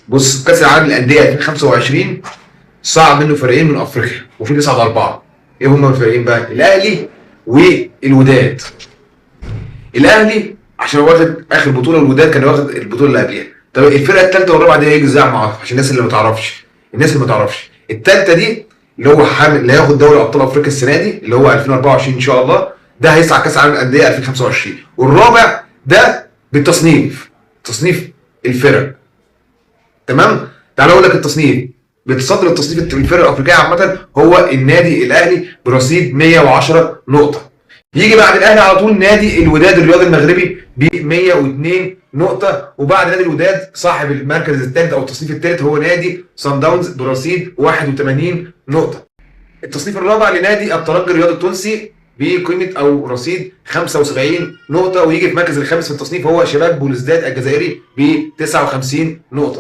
بص، كاس العالم للانديه 2025 صعد منه فريقين من افريقيا وفي يصعد اربعه. ايه هم الفريقين بقى؟ الاهلي والوداد. الاهلي عشان هو واخد اخر بطوله، والوداد كان واخد البطوله اللي قبلها. طب الفرقه الثالثه والرابعه دي هيجي ازاي؟ ما اعرفش، عشان الناس اللي ما تعرفش. الثالثه دي اللي هو حامل اللي هياخد دوري ابطال افريقيا السنه دي اللي هو 2024 ان شاء الله، ده هيصعد كاس العالم للانديه 2025. والرابع ده بالتصنيف، تصنيف الفرق. تمام. تعال اقول لك التصنيف. بتصدر التصنيف الفرق الافريقيه عامه هو النادي الاهلي برصيد 110 نقطه. يجي بعد الاهلي على طول نادي الوداد الرياضي المغربي ب 102 نقطه، وبعد نادي الوداد صاحب المركز الثالث او التصنيف الثالث هو نادي صن داونز برصيد 81 نقطه. التصنيف الرابع لنادي الترجي الرياضي التونسي بقيمه او رصيد 75 نقطه، ويجي في المركز الخامس في التصنيف هو شباب بولوزداد الجزائري ب 59 نقطه.